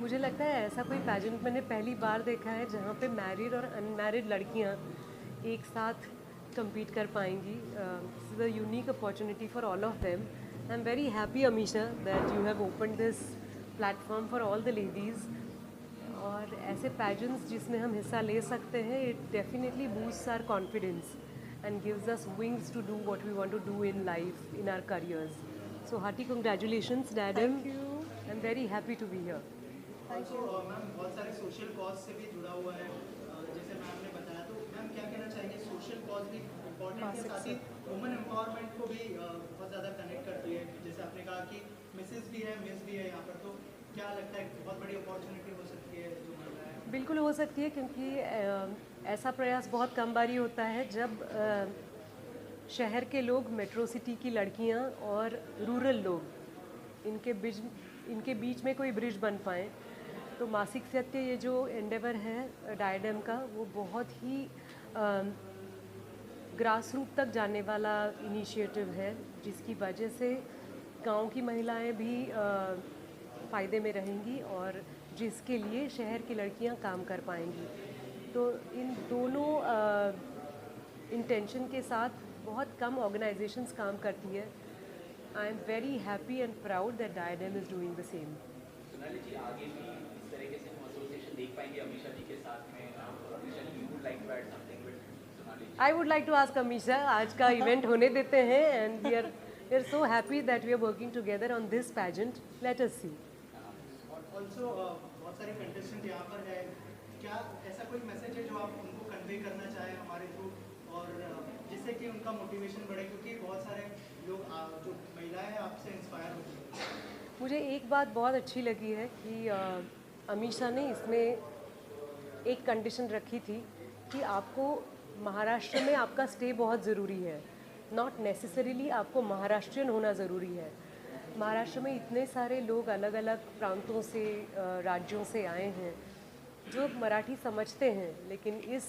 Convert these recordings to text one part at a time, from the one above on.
मुझे लगता है ऐसा कोई पैजेंट मैंने पहली बार देखा है जहाँ पे मैरिड और अनमैरिड लड़कियाँ एक साथ compete कर पाएंगी. This is a unique opportunity for all of them. I'm very happy, Amisha, that you have opened this platform for all the ladies. और ऐसे pageants जिसमें हम हिस्सा ले सकते हैं, it definitely boosts our confidence and gives us wings to do what we want to do in life, in our careers. So hearty congratulations, Dadam. Thank you. I'm very happy to be here. Thank you. Ma'am बहुत सारे social cause से भी जुड़ा हुआ है, जैसे ma'am ने बताया, तो मैम क्या कहना चाहेंगे, सोशल कॉज भी इम्पोर्टेंट है, साथ ही वुमेन एम्पावरमेंट को भी बहुत ज़्यादा कनेक्ट करती है, जैसे आपने कहा कि मिसेस भी है, मिस भी है यहाँ पर, तो क्या लगता है बहुत बड़ी अपॉर्चुनिटी हो सकती है जो मिल रहा है? बिल्कुल हो सकती है, क्योंकि ऐसा प्रयास बहुत कम बारी होता है जब शहर के लोग, मेट्रो सिटी की लड़कियां और रूरल लोग इनके बीच में कोई ब्रिज बन पाए. तो मासिक सत्य ये जो एंडेवर है डायडम का, वो बहुत ही ग्रास रूट तक जाने वाला इनिशिएटिव है, जिसकी वजह से गांव की महिलाएं भी फ़ायदे में रहेंगी और जिसके लिए शहर की लड़कियां काम कर पाएंगी. तो इन दोनों इंटेंशन के साथ बहुत कम ऑर्गेनाइजेशंस काम करती है. I am very happy and proud that Diadem is doing the same. Sonali ji, आगे भी इस तरीके से हम एसोसिएशन देख पाएंगे अमीशा जी के साथ में? Amisha ji, you would like to add something with Sonali ji? I would like to ask Amisha, आज का इवेंट होने देते हैं and we are so happy that we are working together on this pageant. Let us see. Also बहुत सारे कंटेस्टेंट यहाँ पर है, क्या ऐसा कोई मैसेज है जो आप उनको कन्वे करना चाहें हमारे थ्रू, और जिससे कि उनका मोटिवेशन बढ़े, क्योंकि बहुत सारे लोग जो महिलाएं हैं आपसे इंस्पायर होती हैं? मुझे एक बात बहुत अच्छी लगी है कि अमीशा ने इसमें एक कंडीशन रखी थी कि आपको महाराष्ट्र में आपका स्टे बहुत ज़रूरी है. नॉट नेसेसरीली आपको महाराष्ट्रियन होना ज़रूरी है. महाराष्ट्र में इतने सारे लोग अलग अलग प्रांतों से, राज्यों से आए हैं जो मराठी समझते हैं, लेकिन इस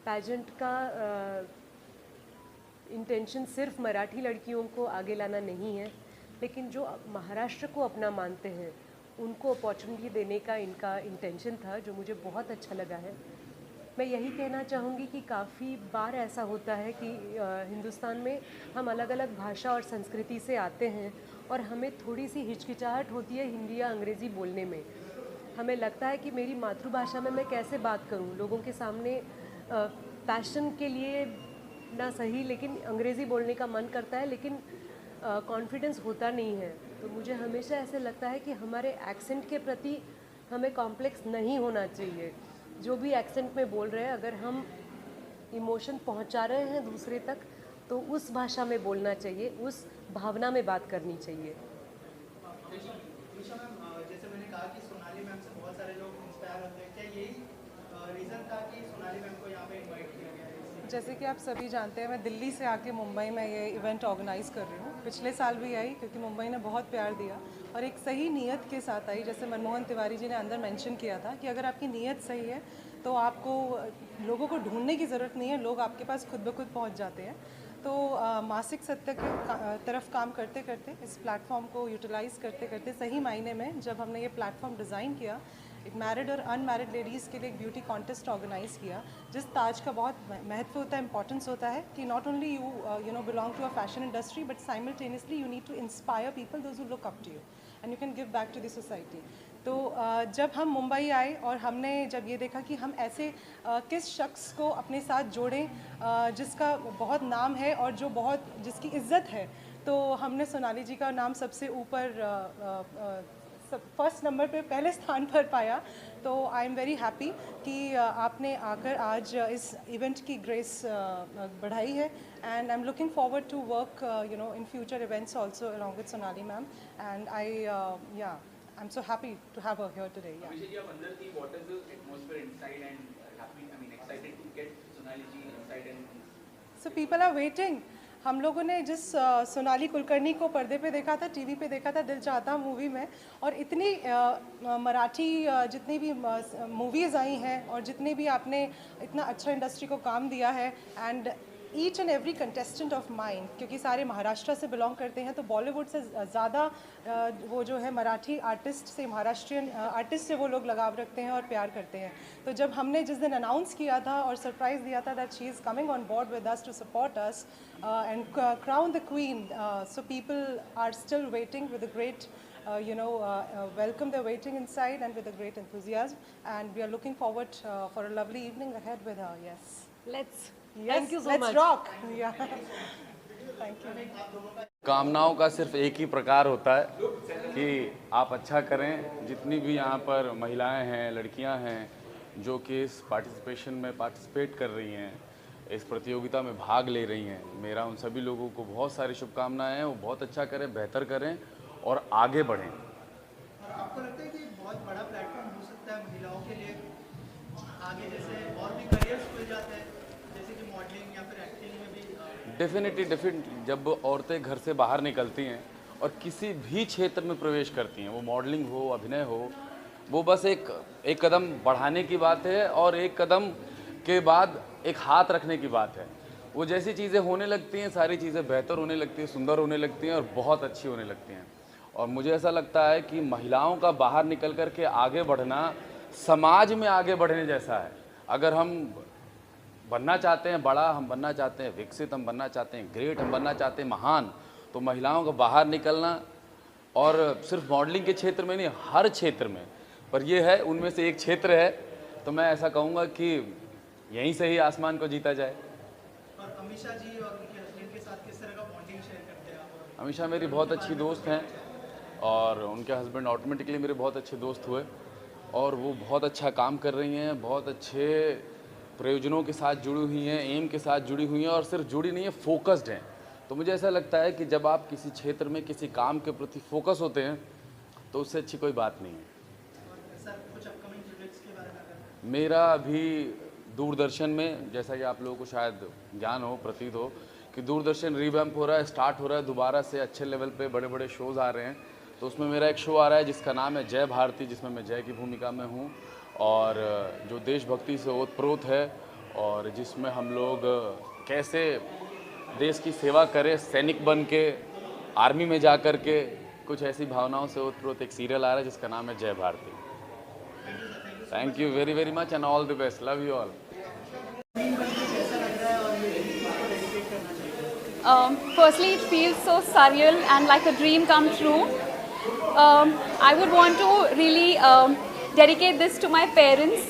पैजेंट का इंटेंशन सिर्फ मराठी लड़कियों को आगे लाना नहीं है, लेकिन जो महाराष्ट्र को अपना मानते हैं उनको अपॉर्चुनिटी देने का इनका इंटेंशन था, जो मुझे बहुत अच्छा लगा है. मैं यही कहना चाहूँगी कि काफ़ी बार ऐसा होता है कि हिंदुस्तान में हम अलग अलग भाषा और संस्कृति से आते हैं और हमें थोड़ी सी हिचकिचाहट होती है हिंदी या अंग्रेज़ी बोलने में. हमें लगता है कि मेरी मातृभाषा में मैं कैसे बात करूं लोगों के सामने. पैशन के लिए ना सही, लेकिन अंग्रेज़ी बोलने का मन करता है, लेकिन कॉन्फिडेंस होता नहीं है. तो मुझे हमेशा ऐसे लगता है कि हमारे एक्सेंट के प्रति हमें कॉम्प्लेक्स नहीं होना चाहिए. जो भी एक्सेंट में बोल रहे हैं, अगर हम इमोशन पहुंचा रहे हैं दूसरे तक, तो उस भाषा में बोलना चाहिए, उस भावना में बात करनी चाहिए. अमीशा मैम, जैसे मैंने कहा कि सोनाली मैम से बहुत सारे लोग इंस्पायर होते हैं, क्या यही रीज़न था कि सोनाली मैम को यहाँ पे इनवाइट किया गया है? जैसे कि आप सभी जानते हैं, मैं दिल्ली से आके मुंबई में ये इवेंट ऑर्गेनाइज़ कर रही हूँ. पिछले साल भी आई क्योंकि मुंबई ने बहुत प्यार दिया और एक सही नीयत के साथ आई. जैसे मनमोहन तिवारी जी ने अंदर मेंशन किया था कि अगर आपकी नीयत सही है तो आपको लोगों को ढूंढने की ज़रूरत नहीं है, लोग आपके पास खुद ब खुद पहुँच जाते हैं. तो मासिक सत्य के तरफ काम करते करते, इस प्लेटफॉर्म को यूटिलाइज़ करते करते, सही मायने में जब हमने ये प्लेटफॉर्म डिज़ाइन किया, एक मैरिड और अनमैरिड लेडीज़ के लिए एक ब्यूटी कॉन्टेस्ट ऑर्गेनाइज़ किया, जिस ताज का बहुत महत्व होता है, इंपॉर्टेंस होता है कि not only you know belong to a fashion industry, but simultaneously you need to inspire people those who look up to you and you can give back to the society. तो जब हम मुंबई आए और हमने जब ये देखा कि हम ऐसे किस शख्स को अपने साथ जोड़ें जिसका बहुत नाम है और जो बहुत जिसकी इज्जत है, तो हमने सोनाली जी का नाम सबसे ऊपर फर्स्ट नंबर पे, पहले स्थान पर पाया. तो आई एम वेरी हैप्पी कि आपने आकर आज इस इवेंट की ग्रेस बढ़ाई है, and I am looking forward to work you know in future events also along with Sonali ma'am. And I I'm so happy to have her here today. Yeah. Amisha ji, आप अंदर थी, what is the atmosphere Sonali ji inside and So people are waiting. हम लोगों ने जिस सोनाली कुलकर्णी को पर्दे पे देखा था, टीवी पे देखा था दिल चाहता मूवी में, और इतनी मराठी जितनी भी मूवीज़ आई हैं और जितने भी आपने इतना अच्छा इंडस्ट्री को काम दिया है, and each and every contestant of mine, क्योंकि सारे महाराष्ट्र से बिलोंग करते हैं, तो बॉलीवुड से ज़्यादा वो जो है मराठी आर्टिस्ट से, महाराष्ट्रियन आर्टिस्ट से वो लोग लगाव रखते हैं और प्यार करते हैं. तो जब हमने जिस दिन अनाउंस किया था और सरप्राइज़ दिया था that she is coming on board with us to support us and crown the queen, so people are still waiting with a great welcome. They're waiting inside and with a great enthusiasm, and we are looking forward for a lovely evening ahead with her. Yes, Let's. yes, Thank you so let's much. rock. Yeah. Thank you. कामनाओं का सिर्फ एक ही प्रकार होता है कि आप अच्छा करें. जितनी भी यहाँ पर महिलाएं हैं, लड़कियाँ हैं जो कि इस पार्टिसिपेट कर रही हैं, इस प्रतियोगिता में भाग ले रही हैं, मेरा उन सभी लोगों को बहुत सारी शुभकामनाएं हैं. वो बहुत अच्छा करें, बेहतर करें और आगे बढ़ें. और आपको लगता है कि बहुत बड़ा प्लेटफॉर्म हो सकता है महिलाओं के लिए आगे, जैसे और भी करियर्स खुल जाते हैं, जैसे कि मॉडलिंग या फिर एक्टिंग में भी? डेफिनेटली जब औरतें घर से बाहर निकलती हैं और किसी भी क्षेत्र में प्रवेश करती हैं, वो मॉडलिंग हो, अभिनय हो, वो बस एक कदम बढ़ाने की बात है और एक कदम के बाद एक हाथ रखने की बात है. वो जैसी चीज़ें होने लगती हैं, सारी चीज़ें बेहतर होने लगती हैं, सुंदर होने लगती हैं और बहुत अच्छी होने लगती हैं. और मुझे ऐसा लगता है कि महिलाओं का बाहर निकल कर के आगे बढ़ना समाज में आगे बढ़ने जैसा है. अगर हम बनना चाहते हैं बड़ा, हम बनना चाहते हैं विकसित, हम बनना चाहते हैं ग्रेट, हम बनना चाहते हैं महान, तो महिलाओं का बाहर निकलना, और सिर्फ मॉडलिंग के क्षेत्र में नहीं, हर क्षेत्र में, पर ये है उनमें से एक क्षेत्र है, तो मैं ऐसा कहूँगा कि यहीं से ही आसमान को जीता जाए. और अमीषा जी और उनके हस्बैंड के साथ किस तरह का बॉन्डिंग शेयर करते हैं आप? अमीषा मेरी बहुत अच्छी दोस्त हैं और उनके हस्बैंड ऑटोमेटिकली मेरे बहुत अच्छे दोस्त हुए, और वो बहुत अच्छा काम कर रही हैं, बहुत अच्छे प्रयोजनों के साथ जुड़ी हुई हैं, एम के साथ जुड़ी हुई हैं, और सिर्फ जुड़ी नहीं है, फोकस्ड हैं. तो मुझे ऐसा लगता है कि जब आप किसी क्षेत्र में किसी काम के प्रति फोकस होते हैं तो उससे अच्छी कोई बात नहीं है. और सर कुछ अपकमिंग प्रोजेक्ट्स के बारे में अगर? मेरा अभी दूरदर्शन में, जैसा कि आप लोगों को शायद ज्ञान हो, प्रतीत हो, कि दूरदर्शन रिवैम्प हो रहा है, स्टार्ट हो रहा है दोबारा से, अच्छे लेवल पे बड़े बड़े शोज़ आ रहे हैं. तो उसमें मेरा एक शो आ रहा है जिसका नाम है जय भारती, जिसमें मैं जय की भूमिका में हूँ, और जो देशभक्ति से ओतप्रोत है, और जिसमें हम लोग कैसे देश की सेवा करें, सैनिक बन के, आर्मी में जा कर के, कुछ ऐसी भावनाओं से ओतप्रोत एक सीरियल आ रहा है जिसका नाम है Jai Bharti. Thank you very very much and all the best. Love you all. Firstly, it feels so surreal and like a dream come true. I would want to really dedicate this to my parents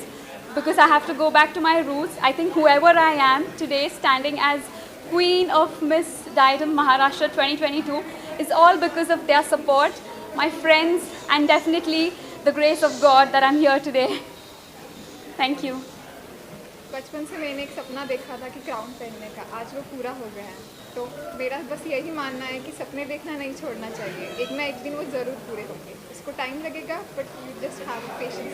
because I have to go back to my roots. I think whoever I am today, standing as Queen of Miss Diadem Maharashtra 2022, is all because of their support, my friends, and definitely the grace of God that I'm here today. Thank you. बचपन से मैंने एक सपना देखा था कि crown पहनने का, आज वो पूरा हो गया है. तो मेरा बस यही मानना है कि सपने देखना नहीं छोड़ना चाहिए. एक ना एक दिन वो ज़रूर पूरे होंगे. इसको टाइम लगेगा, but you just have patience.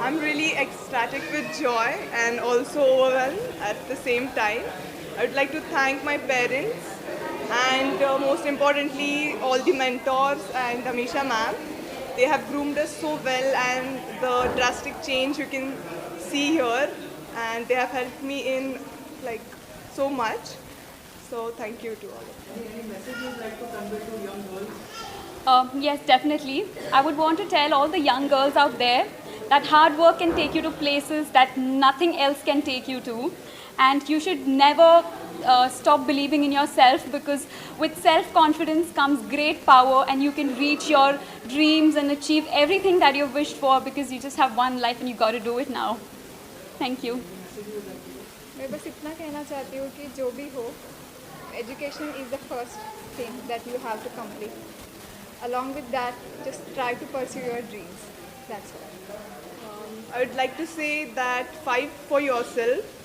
I'm really ecstatic with joy and also overwhelmed at the same time. I would like to thank my parents and most importantly all the mentors and Amisha ma'am. They have groomed us so well, and the drastic change you can see here, and they have helped me in like so much. So thank you to all of them. Any message you'd like to convey to young girls? Yes, definitely. I would want to tell all the young girls out there that hard work can take you to places that nothing else can take you to, and you should never stop believing in yourself, because with self-confidence comes great power, and you can reach your dreams and achieve everything that you've wished for, because you just have one life and you got to do it now. Thank you. मैं बस इतना कहना चाहती हूँ कि जो भी हो, education is the first thing that you have to complete. Along with that, just try to pursue your dreams. That's all. I would like to say that fight for yourself,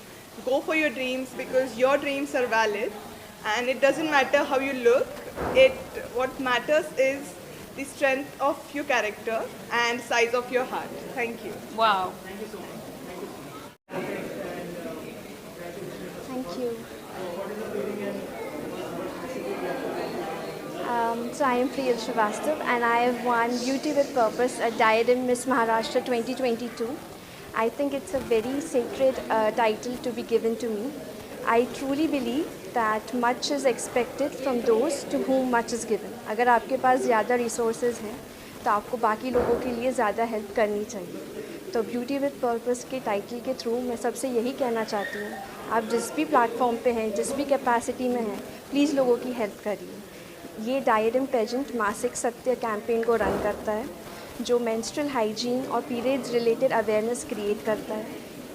go for your dreams, because your dreams are valid, and it doesn't matter how you look. What matters is the strength of your character and size of your heart. Thank you. Wow. Thank you so much. Thank you so much. you. So I am Priyal Srivastav and I have won Beauty with Purpose at Diadem Miss Maharashtra 2022. I think it's a very sacred title to be given to me. I truly believe that much is expected from those to whom much is given. अगर आपके पास ज़्यादा resources हैं तो आपको बाकी लोगों के लिए ज़्यादा हेल्प करनी चाहिए. तो ब्यूटी विद पर्पस के टाइटल के थ्रू मैं सबसे यही कहना चाहती हूँ, आप जिस भी प्लेटफॉर्म पे हैं, जिस भी कैपेसिटी में हैं, प्लीज़ लोगों की हेल्प करिए. ये डायडम पेजेंट मासिक सत्य कैंपेन को रन करता है जो मेंस्ट्रुअल हाइजीन और पीरियड्स रिलेटेड अवेयरनेस क्रिएट करता है.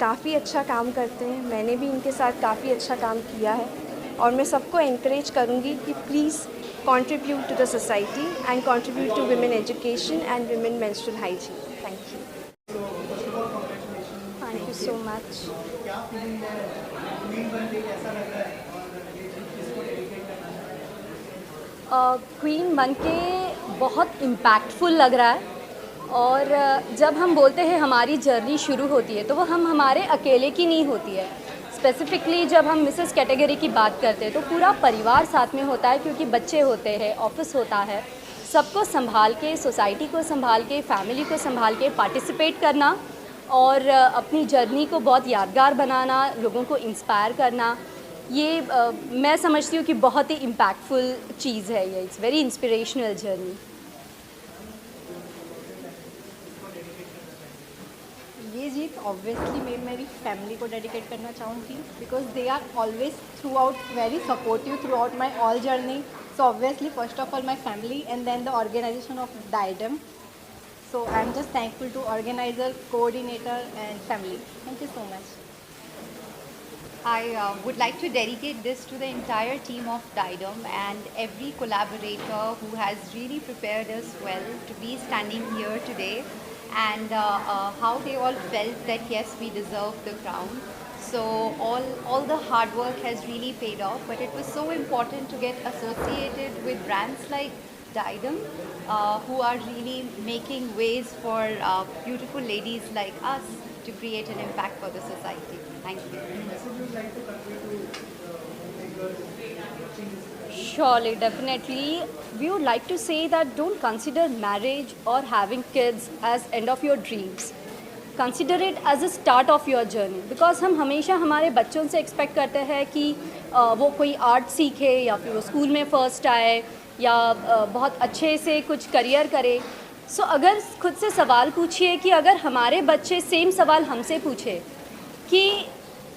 काफ़ी अच्छा काम करते हैं, मैंने भी इनके साथ काफ़ी अच्छा काम किया है और मैं सबको एनकरेज करूँगी कि please contribute to the society and contribute to women education and women menstrual hygiene. Thank you. Thank you so much. Queen बन के बहुत इम्पैक्टफुल लग रहा है और जब हम बोलते हैं हमारी जर्नी शुरू होती है तो वो हम हमारे अकेले की नहीं होती है. स्पेसिफ़िकली जब हम मिसेस कैटेगरी की बात करते हैं तो पूरा परिवार साथ में होता है क्योंकि बच्चे होते हैं, ऑफिस होता है, सबको संभाल के, सोसाइटी को संभाल के, फैमिली को संभाल के पार्टिसिपेट करना और अपनी जर्नी को बहुत यादगार बनाना, लोगों को इंस्पायर करना, ये मैं समझती हूँ कि बहुत ही इम्पैक्टफुल चीज़ है ये. It's very inspirational journey. ये जीत ऑब्वियसली मैं मेरी फैमिली को डेडिकेट करना चाहूँगी because they are always through very supportive through my all journey. So obviously first of all my family and then the organisation of Diadem. So I am just thankful to organiser, coordinator and family. Thank you so much. I would like to dedicate this to the entire team of Diadem and every collaborator who has really prepared us well to be standing here today, and how they all felt that yes, we deserve the crown. So all the hard work has really paid off, but it was so important to get associated with brands like Diadem who are really making ways for beautiful ladies like us to create an impact for the society. Thank you. Surely, definitely. We would like to say that don't consider marriage or having kids as end of your dreams. Consider it as a start of your journey. Because हम हमेशा हमारे बच्चों से expect करते हैं कि वो कोई आर्ट सीखे या फिर वो स्कूल में फर्स्ट आए या बहुत अच्छे से कुछ करियर करे. सो अगर खुद से सवाल पूछिए कि अगर हमारे बच्चे सेम सवाल हमसे पूछे कि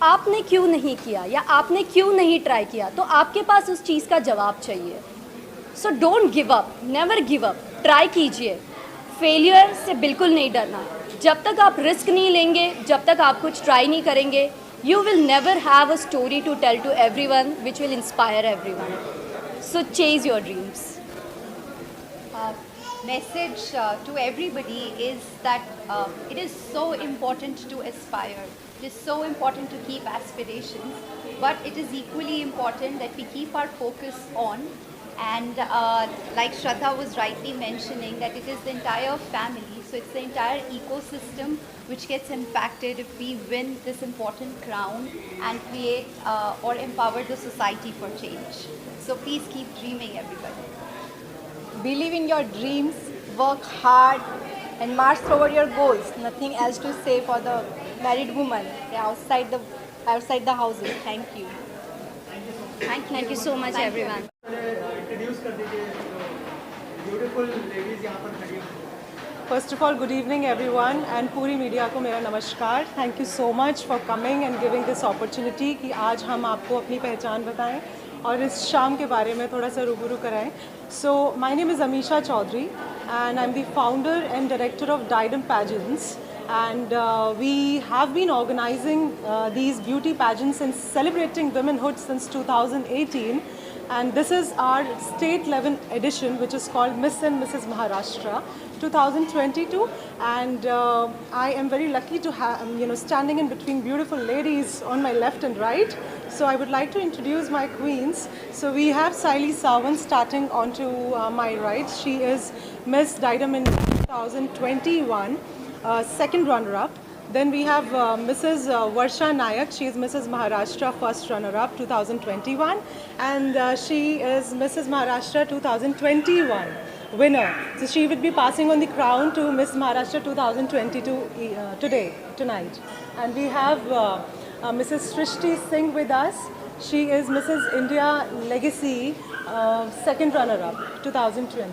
आपने क्यों नहीं किया या आपने क्यों नहीं ट्राई किया, तो आपके पास उस चीज़ का जवाब चाहिए. So don't give up, never give up. Try कीजिए, फेलियर से बिल्कुल नहीं डरना. जब तक आप रिस्क नहीं लेंगे, जब तक आप कुछ ट्राई नहीं करेंगे, you will never have a story to tell to everyone which will inspire everyone. So chase your dreams. Message to everybody is that it is so important to aspire. It is so important to keep aspirations, but it is equally important that we keep our focus on, and like Shraddha was rightly mentioning, that it is the entire family, so it's the entire ecosystem which gets impacted if we win this important crown and create or empower the society for change. So please keep dreaming, everybody. Believe in your dreams, work hard and march toward your goals. Nothing else to say for the married woman outside the houses. Thank you. Thank you so much, everyone. Introduce कर दीजिए beautiful ladies यहाँ पर खड़ी हैं. First of all, good evening everyone and पूरी media को मेरा नमस्कार. Thank you so much for coming and giving this opportunity कि आज हम आपको अपनी पहचान बताएं और इस शाम के बारे में थोड़ा सा रूबरू कराएं. So my name is Amisha Chaudhary and I'm the founder and director of Diadem Pageants, and we have been organizing these beauty pageants and celebrating womanhood since 2018, and this is our state level edition which is called Miss and Mrs. Maharashtra 2022, and I am very lucky to have standing in between beautiful ladies on my left and right. So I would like to introduce my queens. So we have Saili Sawant starting onto my right. She is Miss Diadem in 2021, second runner-up. Then we have Mrs. Varsha Nayak. She is Mrs. Maharashtra First Runner-Up 2021, and she is Mrs. Maharashtra 2021 winner. So she would be passing on the crown to Miss Maharashtra 2022 tonight. And we have Mrs. Srishti Singh with us. She is Mrs. India Legacy second runner-up 2020.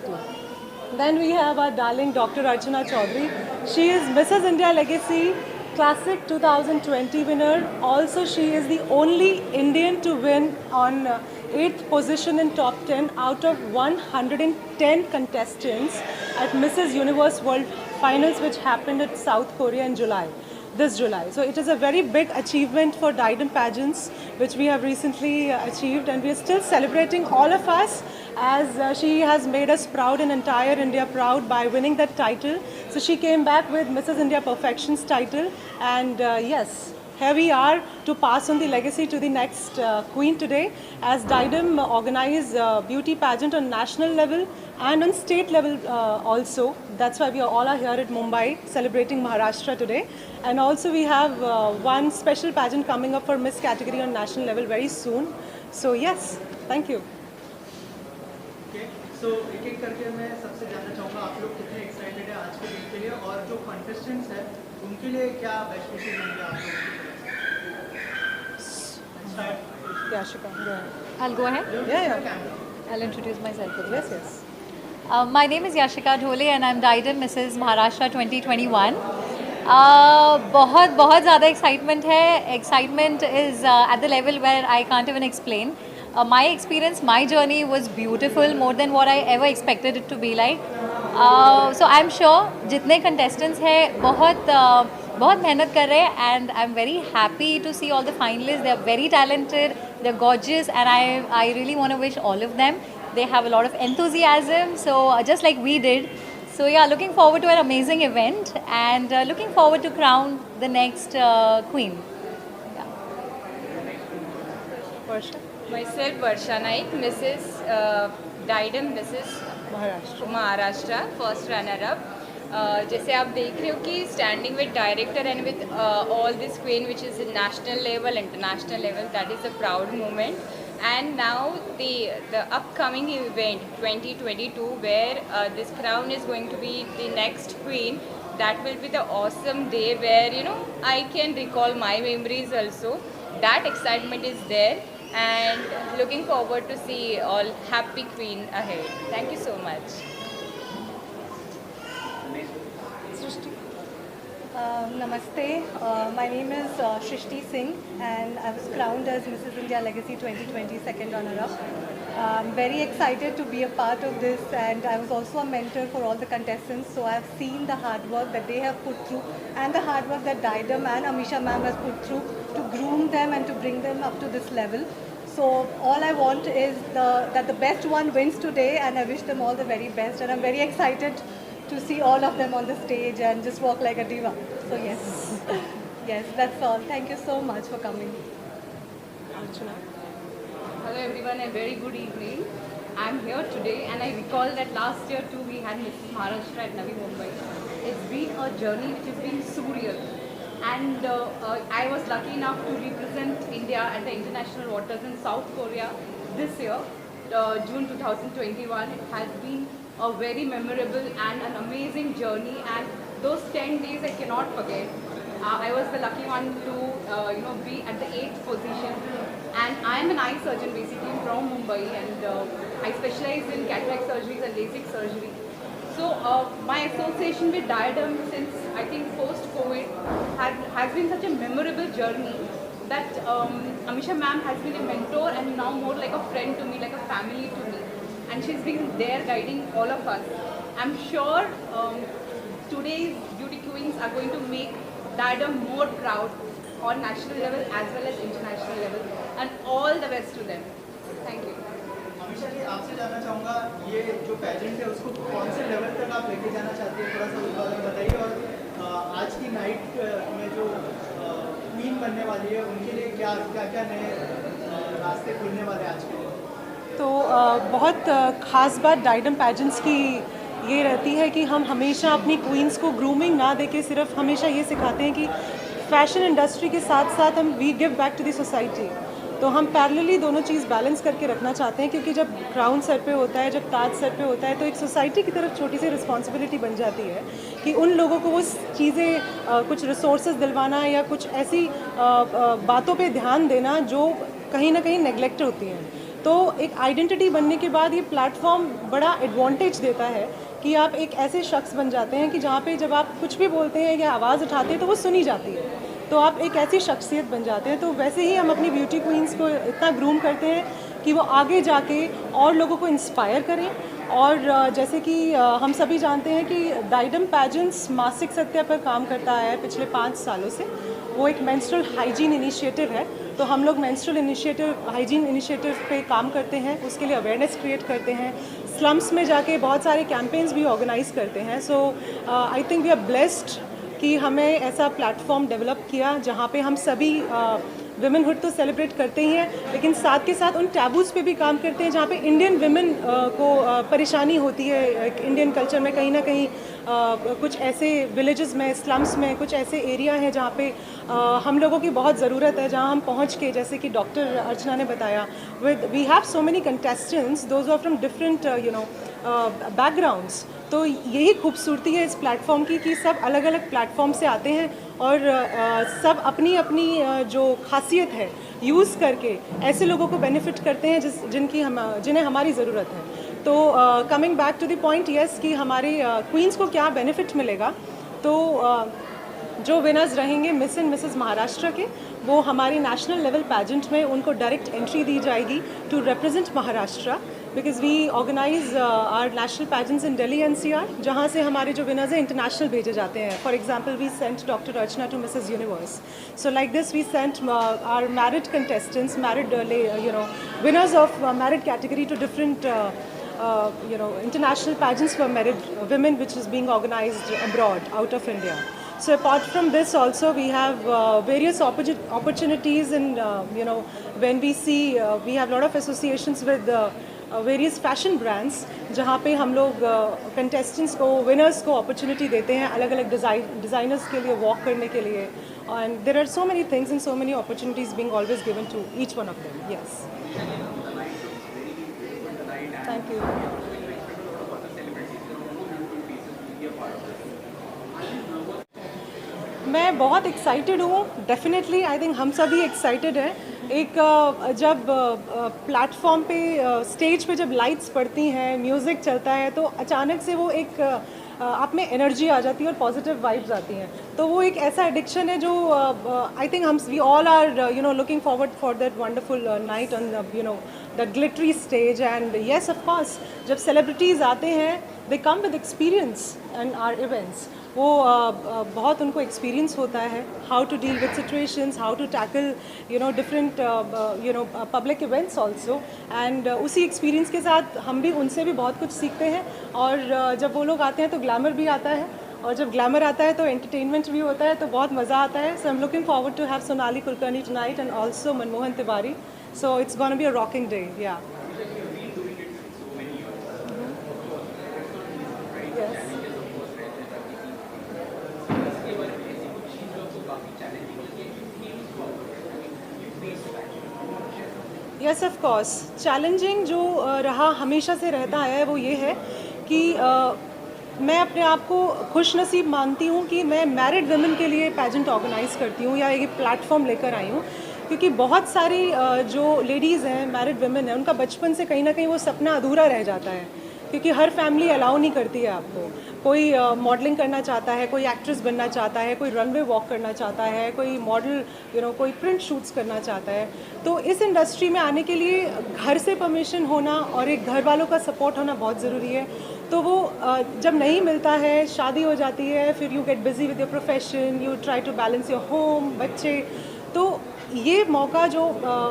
Then we have our darling Dr. Archana Chaudhary. She is Mrs. India Legacy Classic 2020 winner. Also, she is the only Indian to win on 8th position in top 10 out of 110 contestants at Mrs. Universe World Finals, which happened at South Korea in this July. So it is a very big achievement for Diadem Pageants, which we have recently achieved, and we are still celebrating all of us, as she has made us proud and entire India proud by winning that title. So she came back with Mrs. India Perfections title, and yes, here we are to pass on the legacy to the next queen today, as Diadem organize beauty pageant on national level and on state level also. That's why we all are here at Mumbai celebrating Maharashtra today. And also we have one special pageant coming up for Miss category on national level very soon. So yes, thank you. Okay, so एक करके मैं सबसे जानना चाहूँगा आप लोग कितने excited है आज के दिन के लिए, और जो कॉन्टेस्टेंट्स हैं उनके लिए क्या बेस्ट विशेस होंगे आप लोग? Yashika, go ahead. I'll go ahead. Yeah. I'll introduce myself. Yes. My name is Yashika Dhole and I'm Diadem Mrs. Maharashtra 2021. बहुत ज़्यादा excitement है. Excitement is at the level where I can't even explain. My experience, my journey was beautiful, more than what I ever expected it to be like. So I'm sure जितने contestants हैं बहुत मेहनत कर रहे हैं, and I'm very happy to see all the finalists. They're very talented, they're gorgeous, and I really want to wish all of them. They have a lot of enthusiasm, so just like we did. So yeah, looking forward to an amazing event, and looking forward to crown the next queen. Yeah. Varsha. Myself Varsha Naik, Mrs. Diadem Mrs. Maharashtra first runner-up. जैसे आप देख रहे हो कि standing with director and with all this queen which is national level international level, that is a proud moment. And now the upcoming event 2022, where this crown is going to be the next queen, that will be the awesome day where I can recall my memories also. That excitement is there, and looking forward to see all happy queen ahead. Thank you so much. Namaste. My name is Srishti Singh, and I was crowned as Mrs. India Legacy 2020 second runner-up. I'm very excited to be a part of this, and I was also a mentor for all the contestants, so I've seen the hard work that they have put through and the hard work that Diadem and Amisha ma'am has put through to groom them and to bring them up to this level. So all I want is that the best one wins today, and I wish them all the very best, and I'm very excited to see all of them on the stage and just walk like a diva. So yes, yes, that's all. Thank you so much for coming. Hello everyone, a very good evening. I'm here today, and I recall that last year too we had Mrs. Maharashtra at Navi Mumbai. It's been a journey which has been surreal, and I was lucky enough to represent India at the international waters in South Korea this year, June 2021. It has been a very memorable and an amazing journey, and those 10 days I cannot forget. I was the lucky one to be at the 8th position, and I am an eye surgeon basically from Mumbai, and I specialize in cataract surgeries and LASIK surgery. So my association with Diadem since I think post-COVID has been such a memorable journey that Amisha ma'am has been a mentor and now more like a friend to me, like a family to me. And she's been there guiding all of us. I'm sure today's beauty queens are going to make Diadem more proud on national level as well as international level. And all the best to them. Thank you. Amisha ji, आपसे जानना चाहूँगा ये जो pageant है उसको कौन से level तक आप लेके जाना चाहते हैं, थोड़ा सा उस बारे में बताइए. और आज की नाइट में जो क्वीन बनने वाली है उनके लिए क्या क्या नए रास्ते खुलने वाले हैं आज के लिए? तो बहुत ख़ास बात डायडम पैजेंट्स की ये रहती है कि हम हमेशा अपनी क्वींस को ग्रूमिंग ना देके सिर्फ हमेशा ये सिखाते हैं कि फैशन इंडस्ट्री के साथ साथ हम we give back to the society. तो हम पैरेलली दोनों चीज़ बैलेंस करके रखना चाहते हैं, क्योंकि जब क्राउन सर पे होता है, जब ताज सर पे होता है, तो एक सोसाइटी की तरफ छोटी सी रिस्पॉन्सिबिलिटी बन जाती है कि उन लोगों को वो चीज़ें कुछ रिसोर्सेज दिलवाना या कुछ ऐसी बातों पे ध्यान देना जो कहीं ना कहीं नेग्लेक्ट होती हैं। तो एक आइडेंटिटी बनने के बाद ये प्लेटफॉर्म बड़ा एडवांटेज देता है कि आप एक ऐसे शख्स बन जाते हैं कि जहाँ पे जब आप कुछ भी बोलते हैं या आवाज़ उठाते हैं तो वो सुनी जाती है, तो आप एक ऐसी शख्सियत बन जाते हैं। तो वैसे ही हम अपनी ब्यूटी क्वींस को इतना ग्रूम करते हैं कि वो आगे जाके और लोगों को इंस्पायर करें। और जैसे कि हम सभी जानते हैं कि डाइडम पैजेंट्स मासिक सत्य पर काम करता है पिछले 5 सालों से। वो एक मेंस्ट्रुअल हाइजीन इनिशिएटिव है, तो हम लोग मेंस्ट्रुअल हाइजीन इनिशिएटिव पे काम करते हैं, उसके लिए अवेयरनेस क्रिएट करते हैं, स्लम्स में जाके बहुत सारे कैंपेन्स भी ऑर्गेनाइज करते हैं। So I think we are blessed कि हमें ऐसा प्लेटफॉर्म डेवलप किया जहाँ पे हम सभी विमेनहुड तो सेलिब्रेट करते ही हैं, लेकिन साथ के साथ उन टैबूज़ पे भी काम करते हैं जहाँ पे इंडियन विमेन को परेशानी होती है। इंडियन कल्चर में कहीं ना कहीं कुछ ऐसे विलेजेस में, स्लम्स में कुछ ऐसे एरिया हैं जहाँ पे हम लोगों की बहुत ज़रूरत है, जहाँ हम पहुँच के, जैसे कि डॉक्टर अर्चना ने बताया, we have so many contestants those are from different backgrounds. तो यही खूबसूरती है इस प्लेटफॉर्म की कि सब अलग अलग प्लेटफॉर्म से आते हैं और सब अपनी अपनी जो खासियत है यूज़ करके ऐसे लोगों को बेनिफिट करते हैं जिन्हें हमारी ज़रूरत है। तो coming back to the point, yes, कि हमारे क्वींस को क्या बेनिफिट मिलेगा, तो जो विनर्स रहेंगे मिस एंड मिसेस महाराष्ट्र के, वो हमारे नेशनल लेवल पैजेंट में उनको डायरेक्ट एंट्री दी जाएगी to represent Maharashtra, because we organise our national pageants in Delhi NCR, जहाँ से हमारे जो विनर्स हैं इंटरनेशनल भेजे जाते हैं। For example we sent doctor Archana to Mrs Universe. So like this we sent our married contestants, married winners of married category to different international pageants for married women, which is being organized abroad out of India. So apart from this also we have various opportunities, and when we see we have a lot of associations with various fashion brands, जहाँ पे हम लोग contestants को, winners को opportunity देते हैं अलग अलग डिज़ाइनर्स के लिए वॉक करने के लिए, and there are so many things and so many opportunities being always given to each one of them. Yes, thank you. मैं बहुत एक्साइटेड हूँ, डेफिनेटली आई थिंक हम सभी एक्साइटेड हैं। एक जब प्लेटफॉर्म पे, स्टेज पे जब लाइट्स पड़ती हैं, म्यूज़िक चलता है, तो अचानक से वो एक आप में एनर्जी आ जाती है और पॉजिटिव वाइब्स आती हैं। तो वो एक ऐसा एडिक्शन है जो I think we all are looking forward for that wonderful night on that glittery stage. And yes, of course, जब सेलिब्रिटीज़ आते हैं they come with experience and our events. वो बहुत उनको एक्सपीरियंस होता है how to deal with situations, how to tackle different public events also. And उसी experience के साथ हम भी उनसे भी बहुत कुछ सीखते हैं। और जब वो लोग आते हैं तो ग्लैमर भी आता है, और जब ग्लैमर आता है तो एंटरटेनमेंट भी होता है, तो बहुत मज़ा आता है। So I am looking forward to have Sonali Kulkarni tonight and also Manmohan Tiwari. So it's gonna be a rocking day. Yeah yes, of course, challenging जो रहा हमेशा से रहता है वो ये है कि मैं अपने आप को खुशनसीब मानती हूँ कि मैं मैरिड वुमेन के लिए पैजेंट ऑर्गेनाइज़ करती हूँ या ये प्लेटफॉर्म लेकर आई हूँ, क्योंकि बहुत सारी जो लेडीज़ हैं, मैरिड वुमेन हैं, उनका बचपन से कहीं ना कहीं वो सपना अधूरा रह जाता है, क्योंकि हर फैमिली अलाउ नहीं करती है आपको। कोई मॉडलिंग करना चाहता है, कोई एक्ट्रेस बनना चाहता है, कोई रनवे वॉक करना चाहता है, कोई मॉडल कोई प्रिंट शूट्स करना चाहता है। तो इस इंडस्ट्री में आने के लिए घर से परमिशन होना और एक घर वालों का सपोर्ट होना बहुत ज़रूरी है। तो वो जब नहीं मिलता है, शादी हो जाती है, फिर you get busy with your profession, you try to balance your home, बच्चे। तो ये मौका जो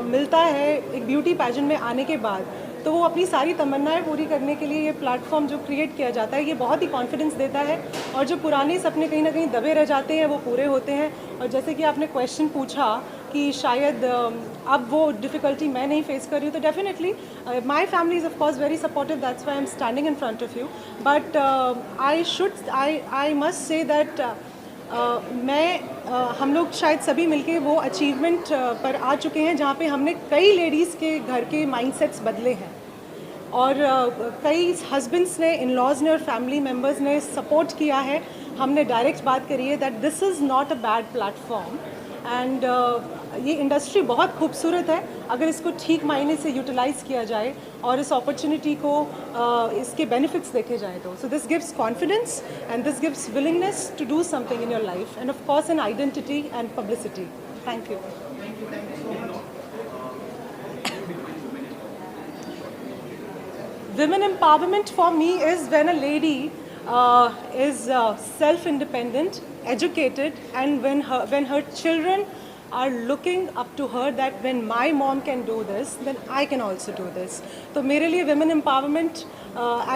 मिलता है एक ब्यूटी पैजेंट में आने के बाद, तो वो अपनी सारी तमन्नाएं पूरी करने के लिए ये प्लेटफॉर्म जो क्रिएट किया जाता है, ये बहुत ही कॉन्फिडेंस देता है। और जो पुराने सपने कहीं ना कहीं दबे रह जाते हैं वो पूरे होते हैं। और जैसे कि आपने क्वेश्चन पूछा कि शायद अब वो डिफ़िकल्टी मैं नहीं फेस कर रही हूँ, तो definitely my family is of course very supportive, that's why I am standing in front of you, but I must say that हम लोग शायद सभी मिलके वो अचीवमेंट पर आ चुके हैं जहाँ पे हमने कई लेडीज़ के घर के माइंडसेट्स बदले हैं, और कई हस्बैंड्स ने, इन लॉज ने और फैमिली मेम्बर्स ने सपोर्ट किया है। हमने डायरेक्ट बात करी है that this is not a bad platform, and ये इंडस्ट्री बहुत खूबसूरत है अगर इसको ठीक मायने से यूटिलाइज़ किया जाए और इस अपॉर्चुनिटी को इसके बेनिफिट्स देखे जाए तो। So this gives confidence and this gives willingness to do something in your life, and of course an identity and publicity. Thank you. Women empowerment for me is when a lady is self-independent, educated, and when her children are looking up to her that when my mom can do this, then I can also do this. तो मेरे लिए women empowerment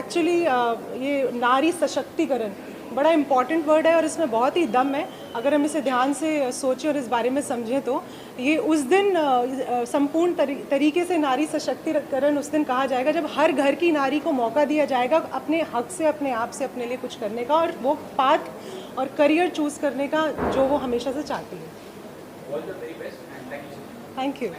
actually ये नारी सशक्तिकरण बड़ा important word है और इसमें बहुत ही दम है। अगर हम इसे ध्यान से सोचें और इस बारे में समझें तो ये उस दिन संपूर्ण तरीके से नारी सशक्तिकरण उस दिन कहा जाएगा जब हर घर की नारी को मौका दिया जाएगा अपने हक से, अपने आप से, अपने लिए कुछ करने का, और वो पाथ और करियर चूज़ करने का जो वो हमेशा से चाहती है। All the very best and thank you so much. Thank you.